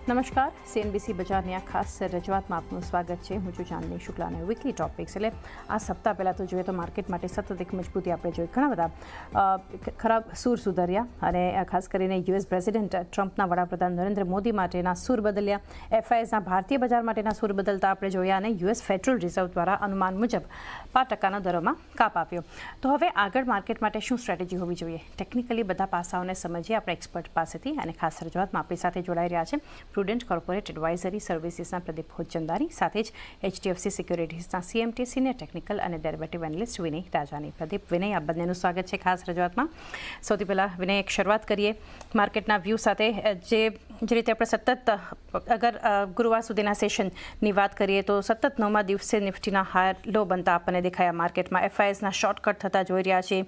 નમસ્કાર, CNBC બજારની આ ખાસ રજૂઆતમાં આપનું સ્વાગત છે. હું છું ચાંદની શુક્લા અને વીકલી ટોપિક્સ એટલે આ સપ્તાહ પહેલાં તો જોઈએ તો માર્કેટ માટે સતત એક મજબૂતી આપણે જોઈ. ઘણા બધા ખરાબ સૂર સુધર્યા અને ખાસ કરીને US પ્રેસિડેન્ટ ટ્રમ્પના વડાપ્રધાન નરેન્દ્ર મોદી માટેના સૂર બદલ્યા, FISના ભારતીય બજાર માટેના સૂર બદલતા આપણે જોયા અને US ફેડરલ રિઝર્વ દ્વારા અનુમાન મુજબ 5% દરોમાં કાપ આપ્યો. તો હવે આગળ માર્કેટ માટે શું સ્ટ્રેટેજી હોવી જોઈએ? ટેકનિકલી બધા પાસાઓને સમજીએ આપણે એક્સપર્ટ પાસેથી અને ખાસ રજૂઆતમાં આપણી સાથે જોડાઈ રહ્યા છે પ્રુડન્ટ કોર્પોરેટ એડવાઇઝરી સર્વિસીસના પ્રદીપ ભોજચંદાની, સાથે જ HDFC સિક્યોરિટીઝના CMT સિનિયર ટેકનિકલ અને ડેરિવેટિવ એનાલિસ્ટ વિનય રાજાની. પ્રદીપ, વિનય, આ બંનેનું સ્વાગત છે ખાસ રજૂઆતમાં. સૌથી પહેલાં વિનય, એક શરૂઆત કરીએ માર્કેટના વ્યૂ સાથે. જે રીતે આપણે સતત અગર ગુરુવાર સુધીના સેશનની વાત કરીએ તો સતત 9મા દિવસે નિફ્ટીના હાયર લો બનતા આપણને દેખાયા. માર્કેટમાં FISના શોર્ટકટ થતા જોઈ રહ્યા છે,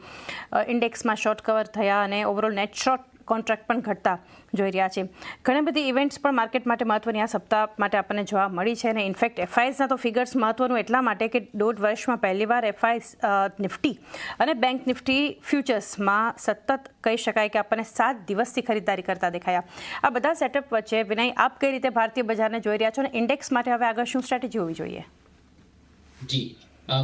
ઇન્ડેક્સમાં શોર્ટ કવર થયા અને ઓવરઓલ નેટ શોર્ટ કોન્ટ્રાક્ટ પણ ઘટતા જોઈ રહ્યા છે. ઘણી બધી ઇવેન્ટ્સ પણ માર્કેટ માટે મહત્વની આ સપ્તાહ માટે આપણને જોવા મળી છે અને ઇનફેક્ટ FISના તો ફિગર્સ મહત્વનું એટલા માટે કે 1.5 વર્ષમાં પહેલીવાર FIS નિફ્ટી અને બેંક નિફ્ટી ફ્યુચર્સમાં સતત કહી શકાય કે આપણને 7 દિવસથી ખરીદારી કરતા દેખાયા. આ બધા સેટઅપ વચ્ચે વિનય, આપ કઈ રીતે ભારતીય બજારને જોઈ રહ્યા છો અને ઇન્ડેક્સ માટે હવે આગળ શું સ્ટ્રેટેજી હોવી જોઈએ? જી,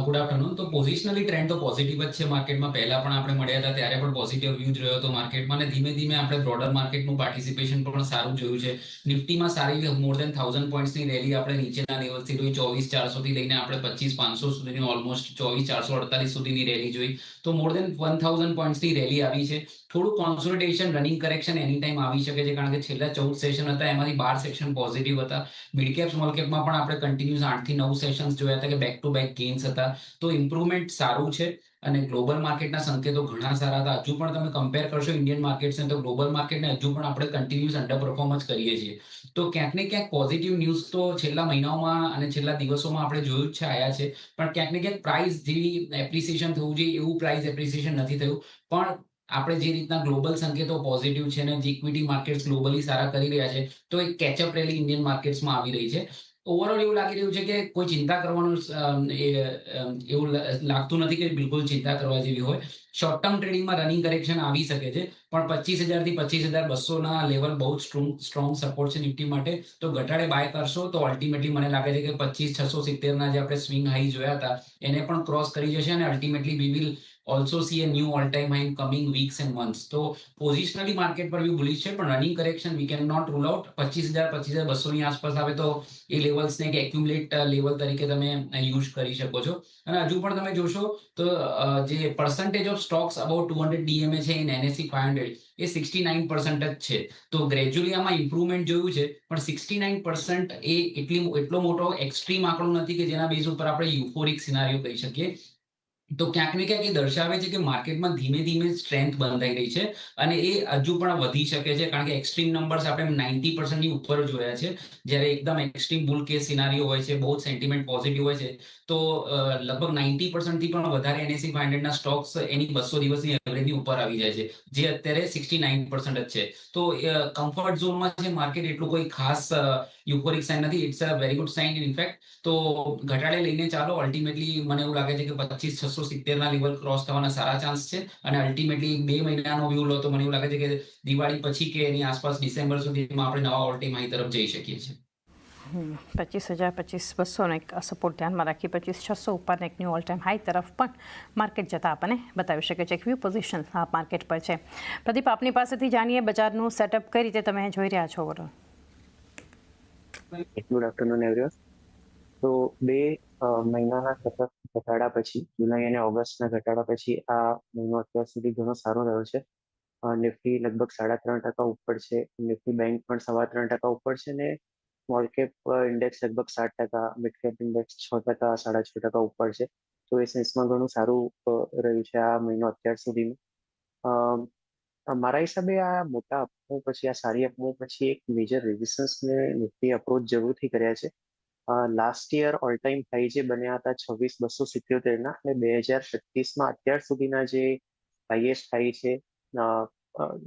ગુડ આફ્ટરનૂન. તો પોઝિશનલી ટ્રેન્ડ તો પોઝિટિવ જ છે માર્કેટમાં. પહેલા પણ આપણે મળ્યા હતા ત્યારે પણ પોઝિટિવ વ્યૂ જ રહ્યો હતો માર્કેટમાં અને ધીમે ધીમે આપણે બ્રોડર માર્કેટનું પાર્ટિસિપેશન પણ સારું જોયું છે. નિફ્ટીમાં સારી મોર દેન 1000 પોઈન્ટ્સની રેલી આપણે નીચેના લેવલથી જોઈ. 24400 થી લઈને આપણે 25500 સુધીની ઓલમોસ્ટ 24448 સુધીની રેલી જોઈ. તો મોર દેન 1000 પોઈન્ટ્સની રેલી આવી છે. થોડું કોન્સોલિડેશન, રનિંગ કરેક્શન એની ટાઈમ આવી શકે છે કારણ કે છેલ્લા 14 સેશન હતા એમાંથી 12 સેશન પોઝિટિવ હતા. મિડ કેપ સ્મોલ કેપમાં પણ આપણે કન્ટિન્યુઅસ 8 થી 9 સેશન્સ જોયા હતા કે બેક ટુ બેક ગેઇન્સ હતા. તો ઇમ્પ્રુવમેન્ટ સારું છે અને ગ્લોબલ માર્કેટના સંકેતો ઘણા સારા હતા. હજુ પણ તમે કમ્પેર કરશો ઇન્ડિયન માર્કેટ્સને તો ગ્લોબલ માર્કેટને હજુ પણ આપણે કન્ટિન્યુઅસ અંડર પરફોર્મ જ કરીએ છીએ. તો ક્યાંક ને ક્યાંક પોઝિટિવ ન્યૂઝ તો છેલ્લા મહિનાઓમાં અને છેલ્લા દિવસોમાં આપણે જોયું જ છે, આયા છે. પણ ક્યાંક ને ક્યાંક પ્રાઇસ જેવી એપ્રિસિએશન થવું જોઈએ એવું પ્રાઇસ એપ્રિસિએશન નથી થયું. પણ આપણે જે રીતના ગ્લોબલ સંકેતો પોઝિટિવ છે અને જે ઇક્વિટી માર્કેટ્સ ગ્લોબલી સારા કરી રહ્યા છે તો એક કેચઅપ રેલી ઇન્ડિયન માર્કેટ્સમાં આવી રહી છે. ઓવરઓલ એવું લાગી રહ્યું છે કે કોઈ ચિંતા કરવાનું એવું લાગતું નથી કે બિલકુલ ચિંતા કરવા જેવી હોય. શોર્ટ ટર્મ ટ્રેડિંગમાં રનિંગ કરેક્શન આવી શકે છે પણ 25000 થી 25200 ના લેવલ બહુ સ્ટ્રોંગ સપોર્ટ છે નિફ્ટી માટે. તો ઘટાડે બાય કરશો તો અલ્ટિમેટલી મને લાગે છે કે 25670 ના જે આપણે સ્વિંગ હાઈ જોયા હતા એને પણ ક્રોસ કરી જશે અને ultimately we will also see a new all-time high in coming weeks and months. તો પોઝિશનલી માર્કેટ પર વ્યૂ બુલિશ છે પણ running correction we can not rule out. 25000 ની આસપાસ આવે તો એ લેવલ્સને એક એક્યુમ્યુલેટ લેવલ તરીકે તમે યુઝ કરી શકો છો. અને હજુ પણ તમે જોશો તો જે percentage of stocks about 200 DMA છે ઇન NSE 500 એ 69% જ છે. તો ગ્રેજ્યુઅલી આમાં ઇમ્પ્રુવમેન્ટ જોયું છે પણ 69% એ એટલો મોટો એક્સ્ટ્રીમ આંકડો નથી કે જેના બેઝ ઉપર આપણે યુફોરિક સિનારીઓ કહી શકીએ. તો ક્યાંક ને ક્યાંક એ દર્શાવે છે કે માર્કેટમાં ધીમે ધીમે સ્ટ્રેન્થ બંધાઈ રહી છે અને એ હજુ પણ વધી શકે છે કારણ કે એક્સ્ટ્રીમ નંબર્સ આપણે 90% ની ઉપર જોયા છે. જ્યારે એકદમ એક્સ્ટ્રીમ બુલ કેસ સિનારીઓ હોય છે, બહુ સેન્ટિમેન્ટ પોઝિટિવ હોય છે તો લગભગ 90% થી પણ વધારે NSE 500 ના સ્ટોક્સ એની 200 દિવસની એવરેજની ઉપર આવી જાય છે, જે અત્યારે 69% જ છે. તો કમ્ફર્ટ ઝોનમાં છે માર્કેટ, એટલું કોઈ ખાસ યુફોરિક સાઇન નથી. It's a very good sign in fact. તો ઘટાડે લઈને ચાલો. અલ્ટિમેટલી મને એવું લાગે છે કે 25670 ના લેવલ ક્રોસ થવાના સારા ચાન્સ છે અને અલ્ટિમેટલી 2 મહિનાનો વ્યૂ લો તો મને એવું લાગે છે કે દિવાળી પછી કે એની આસપાસ ડિસેમ્બર સુધીમાં આપણે નવા ઓલ ટાઈમ હાઈ તરફ જઈ શકીએ છીએ. 25000, 25200નો એક સપોર્ટ ધ્યાનમાં રાખી 25600 ઉપરના એક ન્યૂ ઓલ ટાઈમ હાઈ તરફ પણ માર્કેટ જતા આપણને બતાવી શકે છે. એક વ્યૂ પોઝિશન આ માર્કેટ પર છે. પ્રદીપ, આપની પાસેથી જાણીએ બજારનું સેટઅપ કઈ રીતે તમે જોઈ રહ્યા છો ઓવરઓલ? Good afternoon everyone. તો બે મહિનાના સતત ઘટાડા પછી, જુલાઈ અને ઓગસ્ટના ઘટાડા પછી આ મહિનો અત્યાર સુધી ઘણો સારો રહ્યો છે. નિફ્ટી લગભગ 3.5% ઉપર છે, નિફ્ટી બેંક પણ 3.25% ઉપર છે અને સ્મોલ કેપ ઇન્ડેક્સ લગભગ 7%, મિડ કેપ ઇન્ડેક્સ 6%, 6.5% ઉપર છે. તો એ સેન્સમાં ઘણું સારું રહ્યું છે આ મહિનો અત્યાર સુધીનું. મારા હિસાબે આ મોટા અપમૂવ પછી, આ સારી અપમૂવ પછી એક મેજર રેઝિસ્ટન્સને નિફ્ટી અપ્રોચ જરૂરથી કર્યા છે. Last year all time high જે બન્યા હતા 26277 ના અને 2036માં અત્યાર સુધીના જે હાઈએસ્ટ હાઈ છે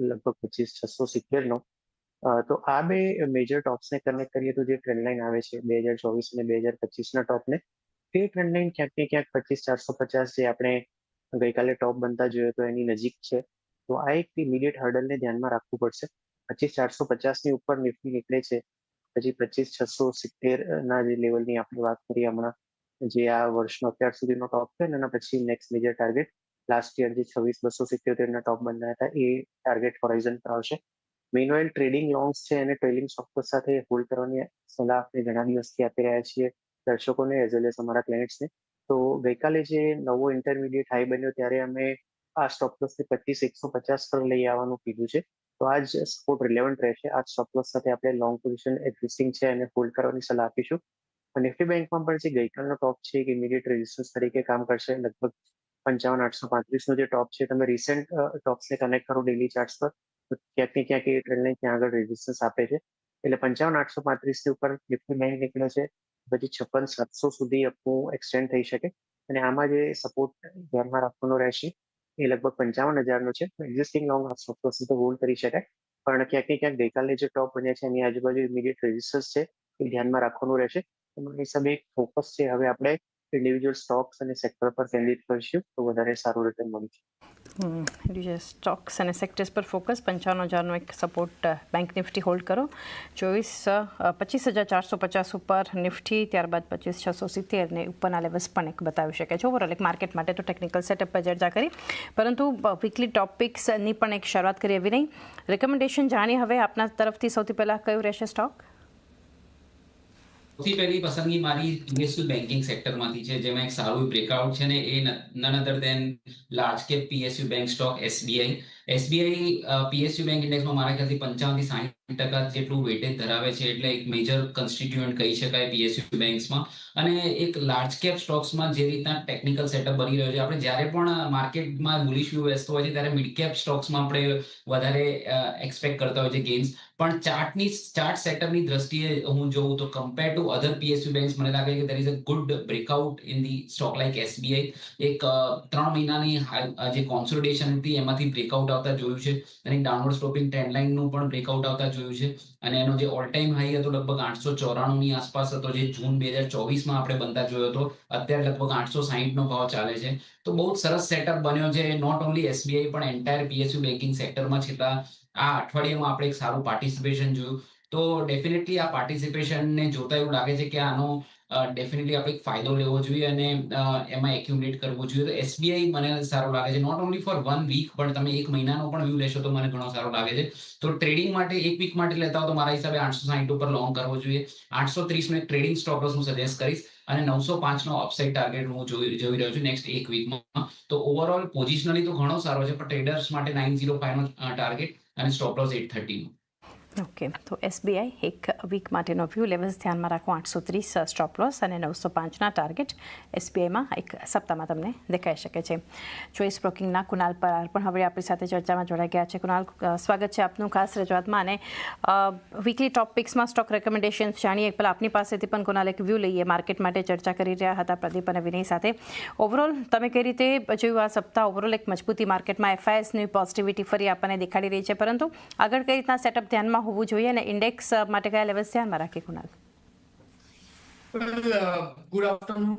લગભગ 25670 નો. તો આ બે મેજર ટોપ્સને કનેક્ટ કરીએ તો જે ટ્રેન્ડ લાઇન આવે છે 2024 અને 2025 ના ટોપને, તે ટ્રેન્ડ લાઇન ક્યાંક ને ક્યાંક 25450 જે આપણે ગઈકાલે ટોપ બનતા જોયો તો એની નજીક છે. તો આ એક ઇમિડિયેટ હર્ડલને ધ્યાનમાં રાખવું પડશે. 25450 ની ઉપર નિફ્ટી નીકળે છે પછી 25,670 ના જે લેવલની આપણે વાત કરીએ હમણાં, જે આ વર્ષનો અત્યાર સુધીનો ટોપ છે, અને એના પછી next major target last year જે 26,277 ના ટોપ બન્યા હતા એ ટાર્ગેટ હોરાઇઝન પર આવશે. મેનવાઇલ ટ્રેડિંગ લોંગ્સ છે એને ટ્રેલિંગ સ્ટોક સાથે હોલ્ડ કરવાની સલાહ આપણે ઘણા દિવસથી આપી રહ્યા છીએ દર્શકોને એઝ વેલ એઝ અમારા ક્લાયન્ટ્સને. તો ગઈકાલે જે નવો ઇન્ટરમીડિયેટ હાઈ બન્યો ત્યારે અમે આ સ્ટોપ લોસને 25,150 પર લઈ આવવાનું કીધું છે. તો આ જ સપોર્ટ રિલેવન્ટ રહેશે. આ સ્ટોપ લોસ સાથે આપણે લોંગ પોઝિશન એક્ઝિસ્ટિંગ છે એને હોલ્ડ કરવાની સલાહ આપીશું. નિફ્ટી બેંકમાં પણ જે ગઈકાલનો ટોપ છે એક ઇમિડિયેટ રેઝિસ્ટન્સ તરીકે કામ કરશે. લગભગ 55,835 નો જે ટોપ છે, તમે રિસેન્ટ ટોપ્સને કનેક્ટ કરો ડેલી ચાર્ટ્સ પર, તો ક્યાંક ને ક્યાંક એ ટ્રેન્ડ લાઈન ત્યાં આગળ રેઝિસ્ટન્સ આપે છે. એટલે 55,835 ની ઉપર નિફ્ટી બેંક નીકળે છે, પછી 56,700 સુધી અપનું એક્સટેન્ડ થઈ શકે. અને આમાં જે સપોર્ટ ધ્યાનમાં રાખવાનો રહેશે એ લગભગ 55,000 નો છે. એક્ઝિસ્ટિંગ લોંગ આ સ્ટોપ લોસ તો હોલ્ડ કરી શકાય, પણ ક્યાંક ને ક્યાંક ગઈકાલે જે ટોપ બન્યા છે એની આજુબાજુ ઇમિડિયેટ રેઝિસ્ટન્સ છે એ ધ્યાનમાં રાખવાનું રહેશે. એના હિસાબે એક ફોકસ છે હવે આપણે ઇન્ડિવિજ્યુઅલ સ્ટોક્સ અને સેક્ટર પર કેન્દ્રિત કરીશું તો વધારે સારું રિટર્ન મળશે. સ્ટોક્સ અને સેક્ટર્સ પર ફોકસ. 55,000નો એક સપોર્ટ બેંક નિફ્ટી હોલ્ડ કરો. 25,450 ઉપર નિફ્ટી, ત્યારબાદ 25,670 ને ઉપરના લેવલ્સ પણ એક બતાવી શકે છે. ઓવરઓલ એક માર્કેટ માટે તો ટેકનિકલ સેટઅપ પર ચર્ચા કરી, પરંતુ વીકલી ટોપિક્સની પણ એક શરૂઆત કરી એવી નહીં. રેકમેન્ડેશન જાણીએ હવે આપના તરફથી સૌથી પહેલાં કયું રહેશે સ્ટોક? સૌથી પહેલી પસંદગી મારી પીએસયુ બેન્કિંગ સેક્ટરમાંથી છે, જેમાં એક સારું બ્રેકઆઉટ છે ને એ none other than large cap PSU bank stock SBI. SBI PSU bank ઇન્ડેક્સમાં મારા ખ્યાલથી 55 થી 60% જેટલું વેટેજ ધરાવે છે, એટલે એક મેજર કન્સ્ટિટ્યુઅન્ટ કહી શકાય પીએસયુ બેંક્સમાં. અને એક લાર્જ કેપ સ્ટોક્સમાં જે રીતના ટેકનિકલ સેટઅપ બની રહ્યો છે, આપણે જ્યારે પણ માર્કેટમાં બુલિશ વ્યૂ બેસતો હોય છે ત્યારે મિડ કેપ સ્ટોક્સમાં આપણે વધારે એક્સપેક્ટ કરતા હોય છે ગેઇન્સ. પણ ચાર્ટ સેટઅપની દ્રષ્ટિએ હું જોઉં તો compare to other PSU banks મને લાગે કે there is a good breakout in the stock like SBI. એક 3 મહિનાની જે કોન્સોલિડેશન હતી એમાંથી બ્રેકઆઉટ આવતા જોયું છે, અને ડાઉનવર્ડ સ્લોપિંગ ટ્રેન્ડ લાઇનનું પણ બ્રેકઆઉટ આવતા જોયું છે. અને એનો જે ઓલ ટાઈમ હાઈ હતો લગભગ 894 ની આસપાસ હતો, જે જૂન 2024માં આપણે બનતા જોયો હતો. અત્યારે લગભગ 860 નો ભાવ ચાલે છે. તો બહુ જ સરસ સેટઅપ બન્યો છે, નોટ ઓનલી એસબીઆઈ પણ એન્ટાયર પીએસયુ બેન્કિંગ સેક્ટરમાં છેલ્લા આ અઠવાડિયામાં આપણે એક સારું પાર્ટિસિપેશન જોયું. તો ડેફિનેટલી આ પાર્ટિસિપેશનને જોતા એવું લાગે છે કે આનો ડેફિનેટલી આપણે એક ફાયદો લેવો જોઈએ અને એમાં એક્યુમ્યુલેટ કરવું જોઈએ. તો એસબીઆઈ મને સારું લાગે છે, નોટ ઓનલી ફોર 1 વીક, પણ તમે એક મહિનાનો પણ વ્યૂ લેશો તો મને ઘણો સારો લાગે છે. તો ટ્રેડિંગ માટે એક વીક માટે લેતા હો તો મારા હિસાબે 860 ઉપર લોંગ કરવો જોઈએ. 830 નો એક ટ્રેડિંગ સ્ટોપ લોસ હું સજેસ્ટ કરીશ, અને 905 નો અપસાઇડ ટાર્ગેટ હું જોઈ રહ્યો છું નેક્સ્ટ એક વીકમાં. તો ઓવરઓલ પોઝિશનલી તો ઘણો સારો છે, પણ ટ્રેડર્સ માટે 905 નો ટાર્ગેટ અને સ્ટોપ લોસ 830 નો. ઓકે, તો એસબીઆઈ એક વીક માટેનો વ્યૂ લેવલ્સ ધ્યાનમાં રાખો. 830 સ્ટોપ લોસ અને 905ના ટાર્ગેટ એસબીઆઈમાં એક સપ્તાહમાં તમને દેખાઈ શકે છે. ચોઇસ બ્રોકિંગના કુનાલ પરાર પણ હવે આપણી સાથે ચર્ચામાં જોડાઈ ગયા છે. કુનાલ, સ્વાગત છે આપનું ખાસ રજૂઆતમાં. અને વીકલી ટોપિક્સમાં સ્ટોક રેકમેન્ડેશન્સ જાણીએ પહેલાં આપની પાસેથી પણ કુનાલ એક વ્યૂ લઈએ. માર્કેટ માટે ચર્ચા કરી રહ્યા હતા પ્રદીપ અને વિનય સાથે. ઓવરઓલ તમે કઈ રીતે જોયું આ સપ્તાહ? ઓવરઓલ એક મજબૂતી માર્કેટમાં, એફઆઈએસની પોઝિટિવિટી ફરી આપણને દેખાડી રહી છે, પરંતુ આગળ કઈ રીતના સેટઅપ ધ્યાનમાં હોવું જોઈએ અને ઇન્ડેક્સ માટે કયા લેવલ્સ ધ્યાનમાં રાખીએ કુનાલ? Good afternoon.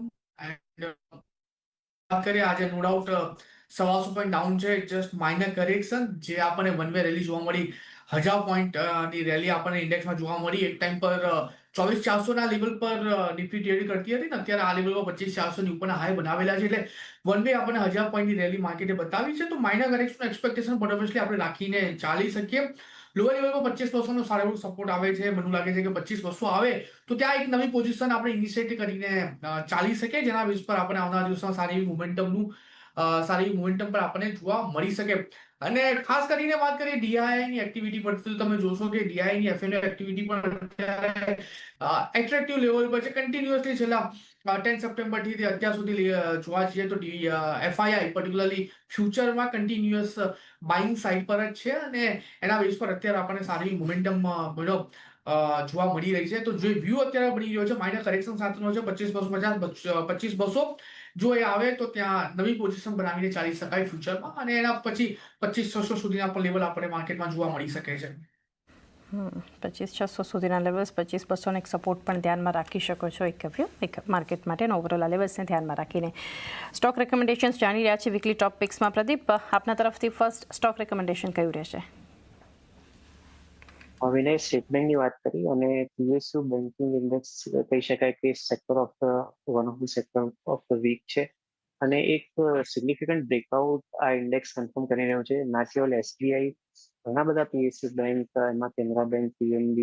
વાત કરીએ આજે નો ડાઉટ 125 પોઈન્ટ ડાઉન છે, જસ્ટ માઇનર કરેક્શન, જે આપણને વન વે રેલી જોવા મળી. 1000 પોઈન્ટ ની રેલી આપણને ઇન્ડેક્સમાં જોવા મળી. એક ટાઈમ પર 24,400 ના લેવલ પર નિફ્ટી ટ્રેડ કરતી હતી ને, અત્યારે આ લેવલ પર 25,400 ની ઉપરના હાઈ બનાવેલા છે. એટલે વન વે આપણને 1000 પોઈન્ટની રેલી માર્કેટે બતાવી છે. તો માઇનર કરેક્શન એક્સપેક્ટેશન પણ ઓબ્વિયસલી આપણે રાખીને ચાલી શકીએ. લોઅર લેવલ પર 25,200 નો સારો એવો સપોર્ટ આવે છે. મને લાગે છે કે 25,200 આવે તો ત્યાં એક નવી પોઝિશન આપણે ઇનિશિયેટ કરીને ચાલી શકીએ, જેના બેઝ પર આપણે આવનારા દિવસમાં સારી મોમેન્ટમ પર આપણને જોવા મળી શકે. અને ખાસ કરીને વાત કરીએ ડીઆઈ ની એક્ટિવિટી પર, તો તમે જોશો કે ડીઆઈ ની એફએનઓ એક્ટિવિટી પણ અત્યારે એટ્રેક્ટિવ લેવલ પર છે. કન્ટિન્યુઅસલી છેલ્લા 10 સપ્ટેમ્બર થી અત્યાર સુધી જોવા જઈએ તો એફઆઈઆઈ પર્ટિક્યુલરલી ફ્યુચરમાં કન્ટિન્યુઅસ બાઇંગ સાઇડ પર જ છે, અને એના બેઝ પર અત્યારે આપણને સારી મોમેન્ટમ જોવા મળી રહી છે. તો જે વ્યૂ અત્યારે બની રહ્યો છે માઇનર કરેક્શન સાથેનો છે 25,250, 25,200 જો એ આવે તો ત્યાં નવી પોઝિશન બનાવીને ચાલી શકાય ફ્યુચરમાં, અને એના પછી 25,600 સુધીના પણ લેવલ આપણે માર્કેટમાં જોવા મળી શકે છે. 25,600 સુધીના લેવલ્સ, 25,200 એક સપોર્ટ પણ ધ્યાનમાં રાખી શકો છો એક વ્યૂ એક માર્કેટ માટે. ઓવરઓલ આ લેવલ્સને ધ્યાનમાં રાખીને સ્ટોક રેકમેન્ડેશન્સ જાણી રહ્યા છે વીકલી ટોપિક્સમાં. પ્રદીપ, આપના તરફથી ફર્સ્ટ સ્ટોક રેકમેન્ડેશન કયું રહેશે? વિનય સ્ટેટ બેંકની વાત કરી અને PSU બેન્કિંગ ઇન્ડેક્સ કહી શકાય કે sector of the one of the sector of the week છે અને એક સિગ્નિફિકન્ટ બ્રેકઆઉટ આ ઇન્ડેક્સ કન્ફર્મ કરી રહ્યો છે. ના કેવલ SBI, ઘણા બધા PSU બેંક, એમાં Canara bank, PNB,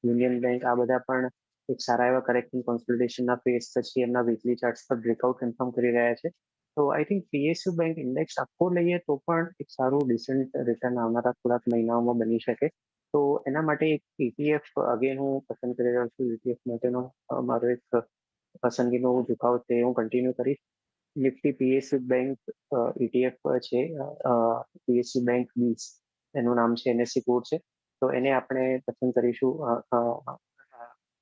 union bank, આ બધા પણ એક સારા એવા કરેક્શન કોન્સોલિડેશનના ફેઝ પછી એમના વીકલી ચાર્ટ્સ પર બ્રેકઆઉટ કન્ફર્મ કરી રહ્યા છે. તો I think PSU bank index આખો લઈએ તો પણ એક સારું ડિસન્ટ રિટર્ન આવનારા થોડાક મહિનાઓમાં બની શકે. તો એના માટે એક ETF અગેન હું પસંદ કરી રહ્યો છું. ETF માટેનો મારો એક પસંદગીનો ઝુકાવ તે હું કન્ટિન્યુ કરીશ. નિફ્ટી PSU બેંક ETF છે, PSU બેંક 20 એનું નામ છે, NSE કોડ છે. તો એને આપણે પસંદ કરીશું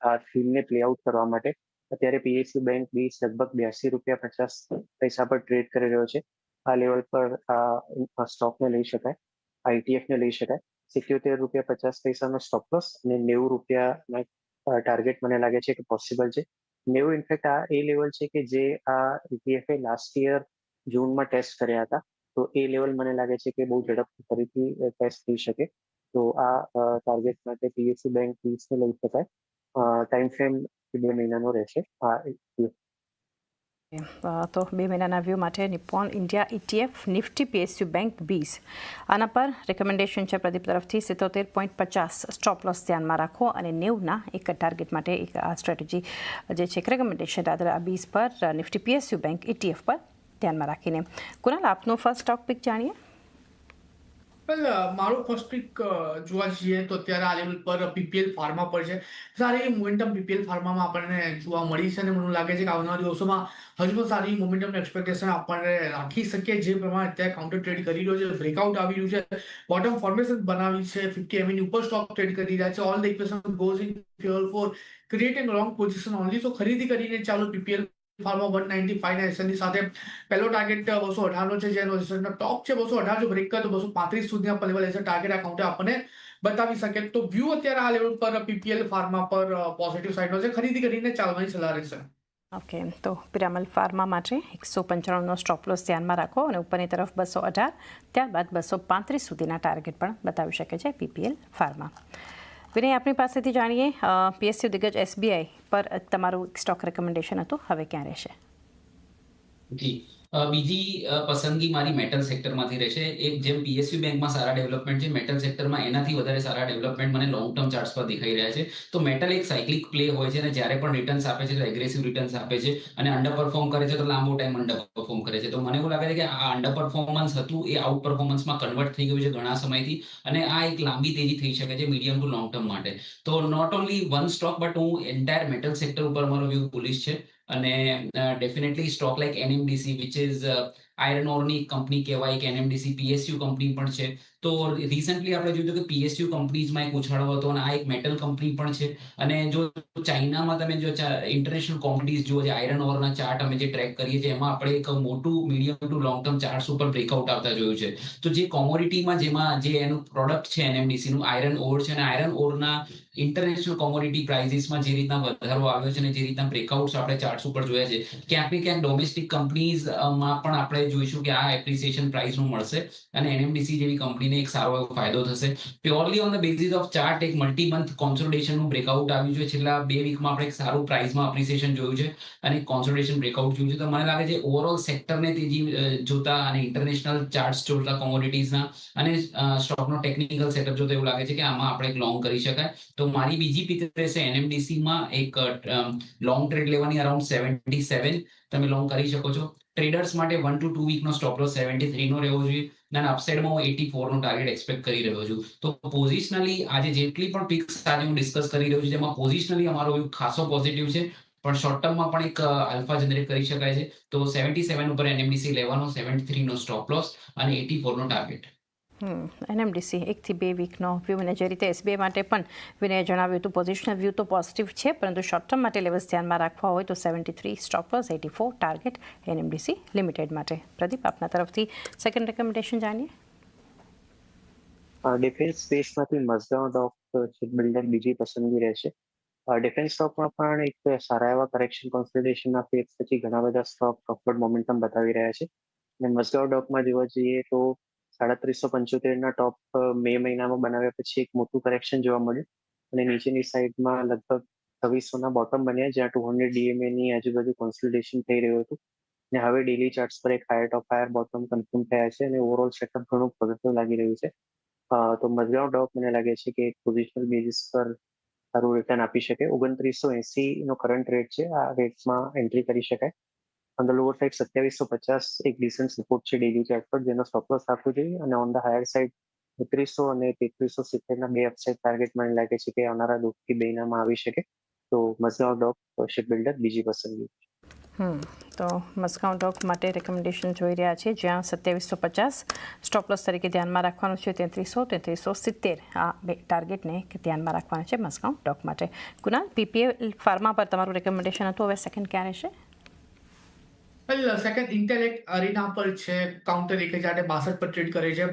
આ થીમને પ્લે આઉટ કરવા માટે. અત્યારે PSU બેંક 20 લગભગ ₹82.50 પર ટ્રેડ કરી રહ્યો છે. આ લેવલ પર આ સ્ટોકને લઈ શકાય, આ ETF ને લઈ શકાય. ₹77.50 સ્ટોપ લોસ અને ₹90 ટાર્ગેટ મને લાગે છે કે પોસિબલ છે. 90 ઇનફેક્ટ આ એ લેવલ છે કે જે આ ETF લાસ્ટ યર જૂનમાં ટેસ્ટ કર્યા હતા. તો એ લેવલ મને લાગે છે કે બહુ ઝડપથી ફરીથી ટેસ્ટ થઈ શકે. તો આ ટાર્ગેટ માટે PSU બેંક 20 ને લઈ શકાય. ટાઈમ ફ્રેમ 2 મહિનાનો રહેશે. તો 2 મહિનાના વ્યૂ માટે Nippon India ETF Nifty PSU bank 20 આના પર રેકમેન્ડેશન છે પ્રદીપ તરફથી 77.50 સ્ટોપ લોસ ધ્યાનમાં રાખો અને 90ના એક ટાર્ગેટ માટે એક આ સ્ટ્રેટેજી જે છે રેકમેન્ડેશન રાદર આ 20 પર નિફ્ટી PSU બેંક ETF પર ધ્યાનમાં રાખીને. કુનાલ, આપનું ફર્સ્ટ સ્ટોક પિક જાણીએ. વેલ, મારું ફર્સ્ટ પિક જોવા જઈએ તો અત્યારે આ લેવલ પર PPL ફાર્મા પર છે. સારી મોમેન્ટમ PPL ફાર્મામાં આપણને જોવા મળી છે અને મને લાગે છે કે આવનારા દિવસોમાં હજુ પણ સારી મોમેન્ટમ એક્સપેક્ટેશન આપણને રાખી શકીએ. જે પ્રમાણે અત્યારે કાઉન્ટર ટ્રેડ કરી રહ્યો છે, બ્રેકઆઉટ આવી રહ્યું છે, બોટમ ફોર્મેશન બનાવી છે, 50 MA ની ઉપર સ્ટોક ટ્રેડ કરી રહ્યા છે. All the equation goes in favour for creating long position only. તો ખરીદી કરીને ચાલો PPL ફાર્મા 195 ના એસએનની સાથે પહેલો ટાર્ગેટ 218 નો છે, જેનો એસએનનો ટોપ છે 218. જો બ્રેક કરે તો 235 સુધીના પર લેવલ એઝ ટાર્ગેટ આ કાઉન્ટર આપણને બતાવી શકે. તો વ્યૂ અત્યારે આ લેવલ પર PPL ફાર્મા પર પોઝિટિવ સાઈડનો છે. ખરીદી કરીને ચાલવાની સલાહ રહેશે. ઓકે, તો પિરામલ ફાર્મા માટે 195નો સ્ટોપ લોસ ધ્યાનમાં રાખો અને ઉપરની તરફ 218, ત્યારબાદ 235 સુધીના ટાર્ગેટ પણ બતાવી શકે છે PPL ફાર્મા. વિનય, આપણી પાસેથી જાણીએ PSU દિગ્ગજ SBI પર તમારું સ્ટોક રેકમેન્ડેશન હતું, હવે ક્યાં રહેશે? જી, બીજી પસંદગી મારી મેટલ સેક્ટરમાંથી રહેશે. એક જેમ PSU બેંકમાં સારા ડેવલપમેન્ટ છે, મેટલ સેક્ટરમાં એનાથી વધારે સારા ડેવલપમેન્ટ મને લોંગ ટર્મ ચાર્ટ્સ પર દેખાઈ રહ્યા છે. તો મેટલ એક સાયક્લિક પ્લે હોય છે અને જ્યારે પણ રિટર્ન્સ આપે છે તો એગ્રેસિવ રિટર્ન્સ આપે છે અને અંડર પરફોર્મ કરે છે તો લાંબો ટાઈમ અંડર પરફોર્મ કરે છે. તો મને એવું લાગે છે કે આ અંડર પરફોર્મન્સ હતું એ આઉટ પરફોર્મન્સમાં કન્વર્ટ થઈ ગયું છે ઘણા સમયથી અને આ એક લાંબી તેજી થઈ શકે છે મીડિયમ ટુ લોંગ ટર્મ માટે. તો not only one stock but હું એન્ટાયર મેટલ સેક્ટર ઉપર મારો વ્યૂ બુલિશ છે. અને definitely stock like NMDC which is iron ઓરની કંપની કહેવાય કે NMDC PSU કંપની પણ છે. તો રિસન્ટલી આપણે જોયું કે PSU કંપનીઝમાં એક ઉછાળો હતો અને આ એક મેટલ કંપની પણ છે. અને જો ચાઇનામાં તમે જો ઇન્ટરનેશનલ કોમોડિટીઝ જુઓ, જે આયરન ઓરના ચાર્ટ અમે જે ટ્રેક કરીએ છીએ એમાં આપણે એક મોટું medium two long term charts ઉપર બ્રેકઆઉટ આવતા જોયું છે. તો જે કોમોડિટીમાં જેમાં જે એનું પ્રોડક્ટ છે NMDC નું આયરન ઓર છે અને આયરન ઓરના ઇન્ટરનેશનલ કોમોડિટી પ્રાઇઝીસમાં જે રીતના વધારો આવ્યો છે અને જે રીતના બ્રેકઆઉટ્સ આપણે ચાર્ટ્સ ઉપર જોયા છે, ક્યાંક ને ક્યાંક ડોમેસ્ટિક કંપનીઝમાં પણ આપણે જોઈશું કે આ એપ્રિસિએશન પ્રાઇસનું મળશે અને NMDC જેવી કંપનીને એક સારો એવો ફાયદો થશે. Purely on the basis of chart એક મલ્ટી મંથ કોન્સોલિડેશનનું બ્રેકઆઉટ આવ્યું છે. છેલ્લા 2 વીકમાં આપણે એક સારું પ્રાઇસમાં એપ્રિસિએશન જોયું છે અને કોન્સોલિડેશન બ્રેકઆઉટ જોયું છે. તો મને લાગે છે ઓવરઓલ સેક્ટરને તેજી જોતા અને ઇન્ટરનેશનલ ચાર્ટ્સ જોતા કોમોડિટીઝના અને સ્ટોકનો ટેકનિકલ સેટઅપ જોતા એવું લાગે છે કે આમાં આપણે એક લોંગ કરી શકાય. તો મારી બીજી પિક રહેશે NMDCમાં એક લોંગ ટ્રેડ લેવાની અરાઉન્ડ 77 તમે લોંગ કરી શકો છો. ટ્રેડર્સ માટે 1 to 2 વીકનો સ્ટોપ લોસ 73 નો રહેવો જોઈએ અને અપસાઇડમાં હું 84 નો ટાર્ગેટ એક્સપેક્ટ કરી રહ્યો છું. તો પોઝિશનલી આજે જેટલી પણ પિક્સ આજે હું ડિસ્કસ કરી રહ્યો છું જેમાં પોઝિશનલી અમારો વ્યૂ ખાસો પોઝિટિવ છે, પણ શોર્ટ ટર્મમાં પણ એક આલ્ફા જનરેટ કરી શકાય છે. તો 77 ઉપર NMDC લેવાનો, 73 નો સ્ટોપ લોસ અને 84 નો ટાર્ગેટ. NMDC 1 થી 2 વીકનો વ્યૂ અને જે રીતે SBI માટે પણ વિનયે જણાવ્યું હતું પોઝિશનલ વ્યૂ તો પોઝિટિવ છે, પરંતુ શોર્ટ ટર્મ માટે લેવલ્સ ધ્યાનમાં રાખવા હોય તો 73 stop loss, 84 target NMDC limited માટે. પ્રદીપ, આપના તરફથી સેકન્ડ રેકમેન્ડેશન જાણીએ. ડિફેન્સ સ્પેસમાંથી મઝગાંવ ડોક શિપ બિલ્ડર બીજી પસંદગી રહેશે. ડિફેન્સ સ્ટોકમાં પણ એક સારા એવા કરેક્શન કોન્સોલિડેશનના ફેઝ પછી ઘણા બધા સ્ટોક અપવર્ડ મોમેન્ટમ બતાવી રહ્યા છે અને મઝગાંવ ડોકમાં જોવા જઈએ તો 3775 ટોપ મે મહિનામાં બનાવ્યા પછી એક મોટું કરેક્શન જોવા મળ્યું અને નીચેની સાઈડમાં લગભગ 2600 બોટમ બન્યા જ્યાં 200 DMA ની આજુબાજુ કોન્સોલિડેશન થઈ રહ્યું હતું અને હવે ડેલી ચાર્ટ્સ પર એક હાયર ટોપ હાયર બોટમ કન્ફર્મ થયા છે અને ઓવરઓલ સેટઅપ ઘણું પોઝિટિવ લાગી રહ્યું છે. તો મઝગાંવ ડોક મને લાગે છે કે પોઝિશનલ બેઝિસ પર સારું રિટર્ન આપી શકે. 2980 નો કરંટ રેટ છે, આ રેટમાં એન્ટ્રી કરી શકાય. ઓન ધ લોઅર સાઇડ 2750 એક ડિસન્ટ સપોર્ટ છે ડેલી ચાર્ટ પર જેનો સ્ટોપ લોસ રાખવો જોઈએ અને ઓન ધ હાયર સાઇડ 3300 અને 3370 ના બે અપસાઇડ ટાર્ગેટ મને લાગે છે કે આવનારા 2 થી 2 મહિનામાં આવી શકે. તો મઝગાંવ ડોક શિપ બિલ્ડર બીજી પસંદગી. તો મઝગાંવ ડોક માટે રેકમેન્ડેશન જોઈ રહ્યા છે જ્યાં 2750 સ્ટોપ લોસ તરીકે ધ્યાનમાં રાખવાનું છે, 3370 આ બે ટાર્ગેટને ધ્યાનમાં રાખવાના છે મઝગાંવ ડોક માટે. કુનાલ, PPL ફાર્મા પર તમારું રેકમેન્ડેશન હતું, હવે સેકન્ડ ક્યારે છે? સેકન્ડ ઇન્ટેલેક્ટ અરીના પર છે, કાઉન્ટર 1062 પર ટ્રેડ કરે છે.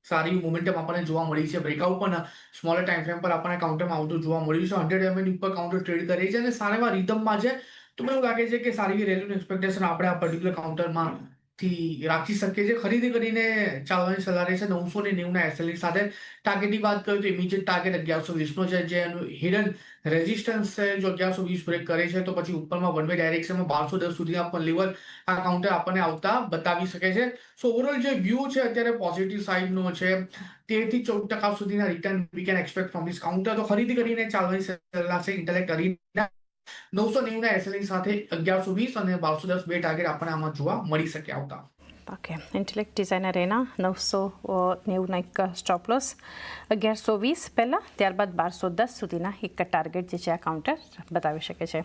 સારી મોમેન્ટમ આપણને જોવા મળી છે. બ્રેકઆઉટ પણ સ્મોલર ટાઈમ ફ્રેમ પર આપણને કાઉન્ટરમાં આવતું જોવા મળ્યું છે. 100 MA ઉપર કાઉન્ટર ટ્રેડ કરે છે અને સારા એવા રિધમમાં છે. તો મને એવું લાગે છે કે સારી એવી રેલીનું એક્સપેક્ટેશન આપણે આ પર્ટિક્યુલર કાઉન્ટરમાં થી રાખી શકીએ છીએ. ખરીદી કરીને ચાલવાની સલાહ રહેશે. 990 ના SLની સાથે ટાર્ગેટની વાત કરીએ તો ઇમિડિયેટ ટાર્ગેટ 1120 નો છે જે એનું હિડન રેઝિસ્ટન્સ છે. જો 1120 બ્રેક કરે છે તો પછી ઉપરમાં વન વે ડાયરેક્શનમાં 1210 સુધી પણ લેવલ આ કાઉન્ટર આપણને આવતા બતાવી શકે છે. સો ઓવરઓલ જે વ્યૂ છે અત્યારે પોઝિટિવ સાઇડનો છે. 13 થી 14% સુધીના return we can expect from this counter. તો ખરીદી કરીને ચાલવાની સલાહ છે ઇન્ટેલેક્ટ અરીના. 990 ના SLની સાથે 1120 અને 1210 બે ટાર્ગેટ આપણને આમાં જોવા મળી શકે આવતા. ઓકે, ઇન્ટેલેક્ટ ડિઝાઇનર એના 990 એક સ્ટોપ લોસ, 1120 પહેલાં, ત્યારબાદ 1210 સુધીના એક ટાર્ગેટ જે છે આ કાઉન્ટર બતાવી શકે છે.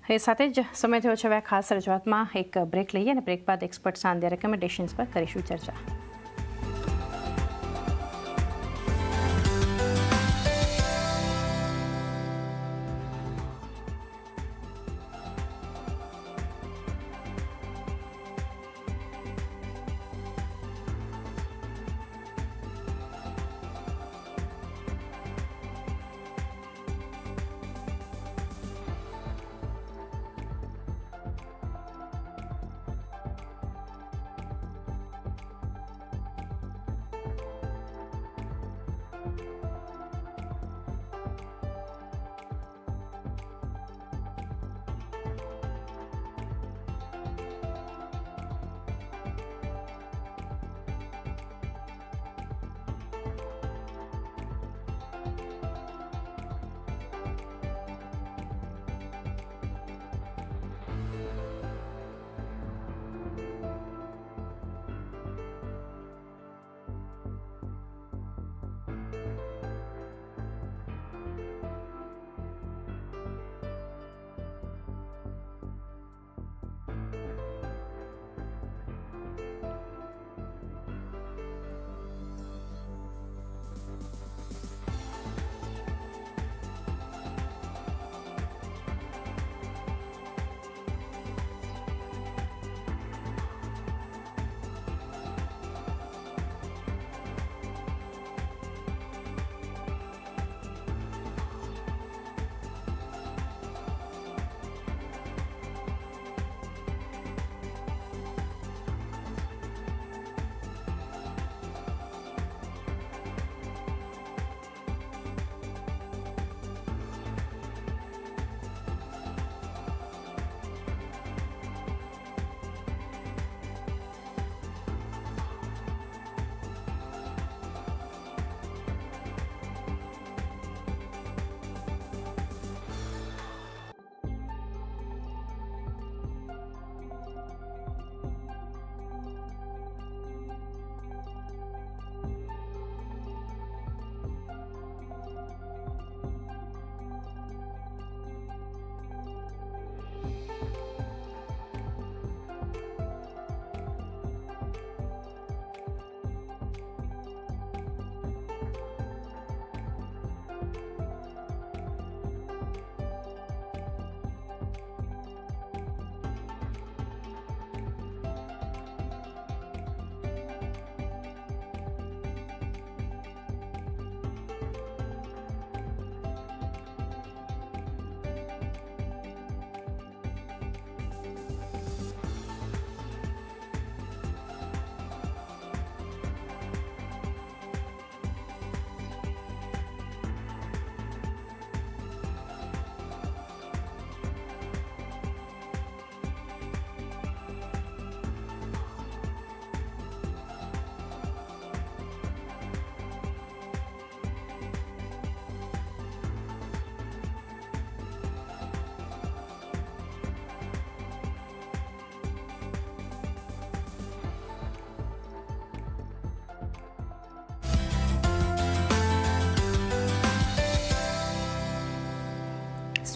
એ સાથે જ સમય થયો છે હવે આ ખાસ રજૂઆતમાં એક બ્રેક લઈએ અને બ્રેક બાદ એક્સપર્ટ સાંધ્ય રેકમેન્ડેશન્સ પર કરીશું ચર્ચા.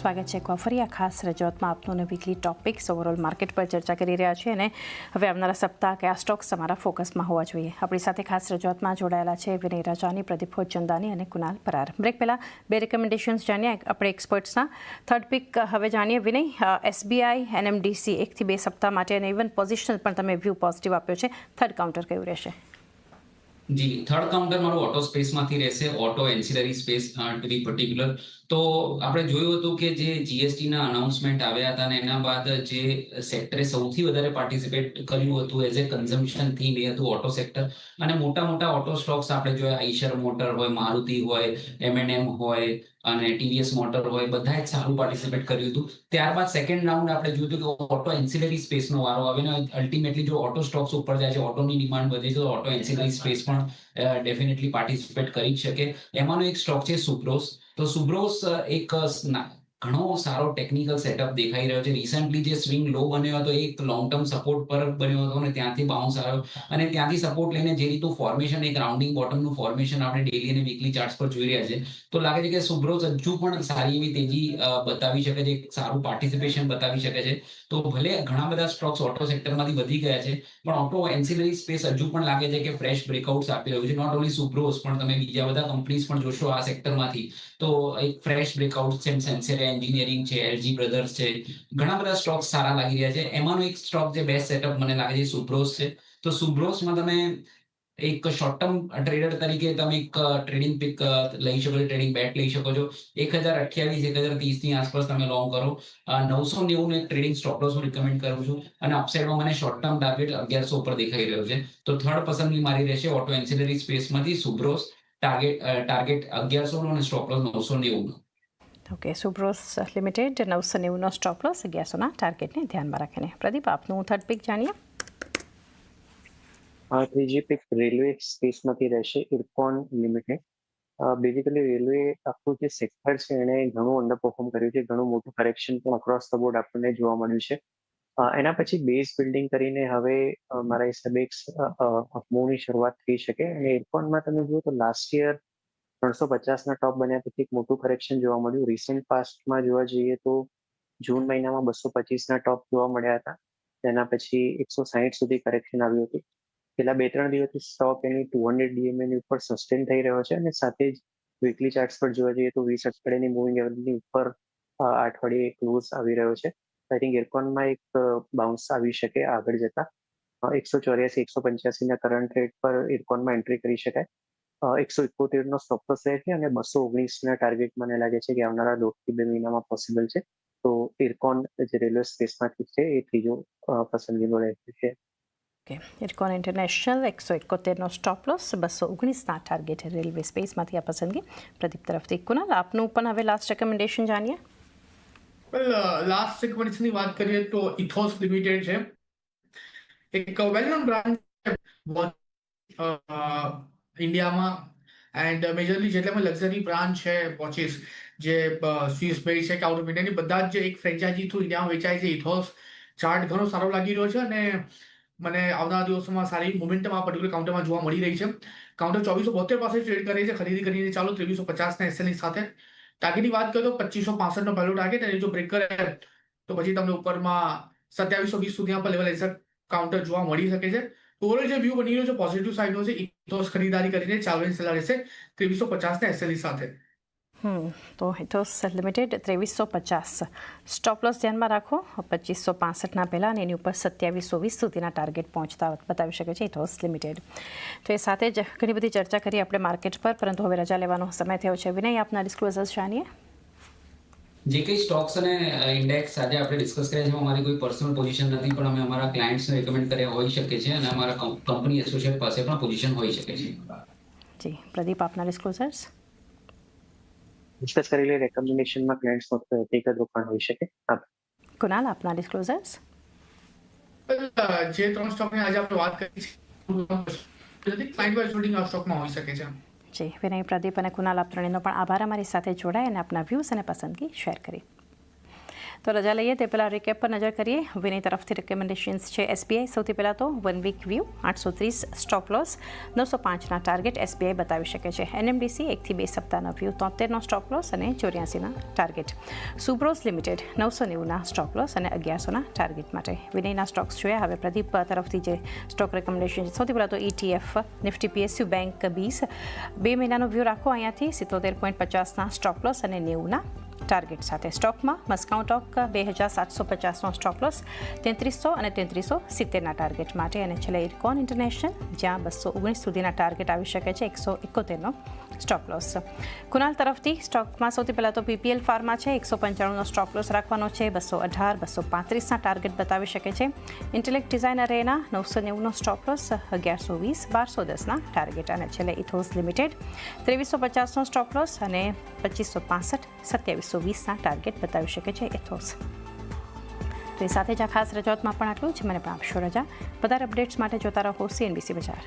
સ્વાગત છે કોફરિયા ખાસ રજૂઆતમાં આપનું અને વીકલી ટોપિક્સ ઓવરઓલ માર્કેટ પર ચર્ચા કરી રહ્યા છીએ અને હવે આવનારા સપ્તાહ કયા સ્ટોક્સ તમારા ફોકસમાં હોવા જોઈએ. આપણી સાથે ખાસ રજૂઆતમાં જોડાયેલા છે વિનય રાજાની, પ્રદીપ ભોજચંદાની અને કુનાલ પરાર. બ્રેક પહેલાં બે રેકમેન્ડેશન્સ જાણીએ આપણે એક્સપર્ટ્સના. થર્ડ પિક હવે જાણીએ વિનય. SBI NMDC 1 થી 2 સપ્તાહ માટે અને ઇવન પોઝિશનલ પણ તમે વ્યૂ પોઝિટિવ આપ્યો છે. થર્ડ કાઉન્ટર કયું રહેશે? જી, થર્ડ કાઉન્ટર મારું ઓટો સ્પેસમાંથી રહેશે, auto ancillary space to be particular. તો આપણે જોયું હતું કે જે જીએસટીના અનાઉન્સમેન્ટ આવ્યા હતા અને એના બાદ જે સેક્ટરે સૌથી વધારે પાર્ટિસિપેટ કર્યું હતું એઝ એ કન્ઝમ્પશન થીમ એ હતું ઓટો સેક્ટર. અને મોટા મોટા ઓટો સ્ટોક્સ આપણે જોયા, આઈશર મોટર હોય, મારુતિ હોય, M&M હોય અને TVS મોટર હોય, બધાએ જ સારું પાર્ટિસિપેટ કર્યું હતું. ત્યારબાદ સેકન્ડ રાઉન્ડ આપણે જોયું હતું કે ઓટો એન્સિલરી સ્પેસનો વારો આવે ને અલ્ટિમેટલી જો ઓટો સ્ટોક્સ ઉપર જાય છે, ઓટોની ડિમાન્ડ વધે છે, તો ઓટો એન્સિલરી સ્પેસ પણ ડેફિનેટલી પાર્ટિસિપેટ કરી જ શકે. એમાંનો એક સ્ટોક છે સુબ્રોસ. તો સુબ્રોસ એક ઘણો સારો ટેકનિકલ સેટઅપ દેખાઈ રહ્યો છે. રિસન્ટલી જે સ્વિંગ લો બન્યો હતો એક લોંગ ટર્મ સપોર્ટ પર બન્યો હતો અને ત્યાંથી બાઉન્સ આવ્યો અને ત્યાંથી સપોર્ટ લઈને જે રીતનું ફોર્મેશન, એક રાઉન્ડિંગ બોટમનું ફોર્મેશન આપણે ડેલી અને વીકલી ચાર્ટ્સ પર જોઈ રહ્યા છે, તો લાગે છે કે સુબ્રોસ હજુ પણ સારી એવી તેજી બતાવી શકે છે, સારું પાર્ટિસિપેશન બતાવી શકે છે. તો ભલે ઘણા બધા સ્ટોક્સ ઓટો સેક્ટરમાંથી વધી ગયા છે, પણ ઓટો એન્સિલરી સ્પેસ હજુ પણ લાગે છે કે ફ્રેશ બ્રેકઆઉટ્સ આપી રહ્યું છે. નોટ ઓનલી સુબ્રોસ પણ તમે બીજા બધા કંપનીઝ પણ જોશો આ સેક્ટરમાંથી તો એક ફ્રેશ બ્રેકઆઉટ છે. સેન્સેરે એન્જિનિયરિંગ છે, LG બ્રધર્સ છે, ઘણા બધા સ્ટોક્સ સારા લાગી રહ્યા છે. એમાંનો એક સ્ટોક જે બેસ્ટ સેટઅપ મને લાગે છે સુબ્રોસ છે. તો સુબ્રોસમાં તમે એક શોર્ટ ટર્મ ટ્રેડર તરીકે તમે એક ટ્રેડિંગ પિક લઈ શકો છો, ટ્રેડિંગ બેટ લઈ શકો છો. 1028 1030 ની આસપાસ તમે લોંગ કરો. 990 નો એક ટ્રેડિંગ સ્ટોપ લોસ હું રિકમેન્ડ કરું છું અને અપસાઇડમાં મને શોર્ટ ટર્મ ટાર્ગેટ 1100 ઉપર દેખાઈ રહ્યો છે. તો થર્ડ પસંદગી મારી રહેશે ઓટો એન્સિલરી સ્પેસમાંથી સુબ્રોસ. ટાર્ગેટ 1100 નો અને સ્ટોપ લોસ 990 નો. ઓકે, સુબ્રોસ લિમિટેડ 990નો સ્ટોપ લોસ, 1100ના ટાર્ગેટને ધ્યાનમાં રાખીને. પ્રદીપ, આપનું થર્ડ પિક જાણીએ. ત્રીજી પિક રેલવે સ્પેસમાંથી રહેશે, ઇરકોન લિમિટેડ. બેઝિકલી રેલવે આખું જે સેક્ટર છે એને ઘણું અંડર પરફોર્મ કર્યું છે. ઘણું મોટું કરેક્શન પણ અક્રોસ ધ બોર્ડ આપણને જોવા મળ્યું છે. એના પછી બેઝ બિલ્ડિંગ કરીને હવે મારા હિસાબે એક મૂવની શરૂઆત થઈ શકે. અને ઇરકોનમાં તમે જુઓ તો લાસ્ટ યર 350ના ટોપ બન્યા પછી એક મોટું કરેક્શન જોવા મળ્યું. રિસેન્ટ પાસ્ટમાં જોવા જઈએ તો જૂન મહિનામાં 225ના ટોપ જોવા મળ્યા હતા. તેના પછી 160 સુધી કરેક્શન આવ્યું હતું. છેલ્લા 2-3 દિવસથી સ્ટોક એની 200 DMA ની ઉપર સસ્ટેન થઈ રહ્યો છે અને સાથે જ વીકલી ચાર્ટ્સ પર જોવા જઈએ તો 20 અઠવાડિયાની મૂવિંગ એવરેજની ઉપર આ અઠવાડિયે ક્લોઝ આવી રહ્યો છે. આઈ થિંક ઇરકોનમાં એક બાઉન્સ આવી શકે આગળ જતા. 184-185 ના કરંટ રેટ પર ઇરકોનમાં એન્ટ્રી કરી શકાય. 171 નો સ્ટોપ લોસ રહે છે અને 219 ના ટાર્ગેટ મને લાગે છે કે આવનારા 1.5-2 મહિનામાં પોસિબલ છે. તો ઇરકોન જે રેલવે સ્પેસમાંથી છે એ ત્રીજો પસંદગીનો રહેશે છે. ઓકે, ઇરકોન ઇન્ટરનેશનલ 171નો સ્ટોપ લોસ, 219ના ટાર્ગેટ રેલવે સ્પેસમાંથી આ પસંદગી. પ્રદીપ તરફથી કુનાલ, આપનું પણ હવે લાસ્ટ રેકમેન્ડેશન જાણીએ. લાસ્ટ સિક્વન્સની વાત કરીએ તો ઇથોસ લિમિટેડ છે. એક વેલ નોન બ્રાન્ડ ઇન્ડિયામાં એન્ડ મેજરલી જેટલામાં લક્ઝરી બ્રાન્ડ છે વોચીસ, જે સ્વિસ બેઝ છે કે આઉટ ઓફ ઇન્ડિયાની, બધા જ જે એક ફ્રેન્ચાઇઝી થ્રુ ઇન્ડિયામાં વેચાય છે. ઇથોસ ચાર્ટ ઘણો સારો લાગી રહ્યો છે અને મને આવનારા દિવસોમાં સારી મોમેન્ટમ આ પર્ટિક્યુલર કાઉન્ટરમાં જોવા મળી રહી છે. કાઉન્ટર 2472 પાસે ટ્રેડ કરે છે. ખરીદી કરીને ચાલો 2350ના SLની સાથે. ટાર્ગેટની વાત કરીએ તો 2565નો પહેલો ટાર્ગેટ, અને જો બ્રેક કરે તો પછી તમને ઉપરમાં 2720 સુધી પર લેવલ એસર કાઉન્ટર જોવા મળી શકે છે. ઓવરઓલ જે વ્યૂ બની રહ્યો છે પોઝિટિવ સાઇડનો છે. ઇથોસ ખરીદારી કરીને ચાલવાની સલાહ રહેશે 2350ના SLની સાથે. તો ઇથોસ લિમિટેડ 2350 સ્ટોપ લોસ ધ્યાનમાં રાખો. 2565ના પહેલાં અને એની ઉપર 2720 સુધીના ટાર્ગેટ પહોંચતા બતાવી શકે છે ઇથોસ લિમિટેડ. તો એ સાથે જ ઘણી બધી ચર્ચા કરી આપણે માર્કેટ પર, પરંતુ હવે રજા લેવાનો સમય થયો છે. વિનય, આપના ડિસ્ક્લોઝર્સ જાણીએ. જે કંઈ સ્ટોક્સ અને ઇન્ડેક્સ આજે આપણે ડિસ્કસ કર્યા છે અમારી કોઈ પર્સનલ પોઝિશન નથી, પણ અમે અમારા ક્લાયન્ટ્સને રેકમેન્ડ કર્યા હોઈ શકે છે અને અમારા કંપની એસોસિએટ પાસે પણ પોઝિશન હોઈ શકે છે. જી પ્રદીપ, આપના ડિસ્ક્લોઝર્સ. ડિસ્કસ કરેલી રેકમેન્ડેશનમાં ક્લાયન્ટ્સનો વ્યક્તિગત રોકાણ હોઈ શકે. કુનાલ, આપના ડિસ્ક્લોઝર્સ. જે 3 સ્ટોકની આજે આપણે વાત કરી છે ક્લાયન્ટ વાઇઝ હોલ્ડિંગ આ સ્ટોકમાં હોઈ શકે છે. જી વિનય, પ્રદીપ અને કુનાલ, આપ ત્રણેયનો પણ આભાર અમારી સાથે જોડાય અને આપના વ્યૂઝ અને પસંદગી શેર કરી. તો રજા લઈએ તે પહેલાં રિકેપ પર નજર કરીએ. વિનય તરફથી રિકમેન્ડેશન્સ છે. એસબીઆઈ સૌથી પહેલાં તો 1 વીક વ્યૂ 830 સ્ટોપ લોસ 905ના ટાર્ગેટ એસબીઆઈ બતાવી શકે છે. એનએમડીસી 1 થી 2 સપ્તાહના વ્યૂ 73નો સ્ટોપ લોસ અને 84ના ટાર્ગેટ. સુબ્રોસ લિમિટેડ 990ના સ્ટોપ લોસ અને 1100ના ટાર્ગેટ માટે. વિનયના સ્ટોક્સ જોયા. હવે પ્રદીપ તરફથી જે સ્ટોક રેકમેન્ડેશન સૌથી પહેલાં તો ETF નિફ્ટી PSU બેંક 20 2 મહિનાનો વ્યૂ રાખો અહીંયાથી 77.50ના સ્ટોપ લોસ અને 90ના ટાર્ગેટ સાથે. સ્ટોકમાં મસ્કાઉ ટોક 2750નો સ્ટોપ લોસ 3300 અને 3370ના ટાર્ગેટ માટે. અને છેલ્લે ઇરકોન ઇન્ટરનેશનલ જ્યાં 219 સુધીના ટાર્ગેટ આવી શકે છે 171નો સ્ટોપ લોસ. કુનાલ તરફથી સ્ટોકમાં સૌથી પહેલાં તો PPL ફાર્મા છે 195નો સ્ટોપ લોસ રાખવાનો છે. 218 235ના ટાર્ગેટ બતાવી શકે છે. ઇન્ટેલેક્ટ ડિઝાઇન અરેના 990નો સ્ટોપ લોસ 1120 1210ના ટાર્ગેટ. અને છેલ્લે ઇથોસ લિમિટેડ 2350નો સ્ટોપ લોસ અને 2565 2720ના ટાર્ગેટ બતાવી શકે છે ઇથોસ. તો એ સાથે જ આ ખાસ રજૂઆતમાં પણ આટલું જ. મને પણ આપશો રજા. વધારે અપડેટ્સ માટે જોતા રહો CNBC બજાર.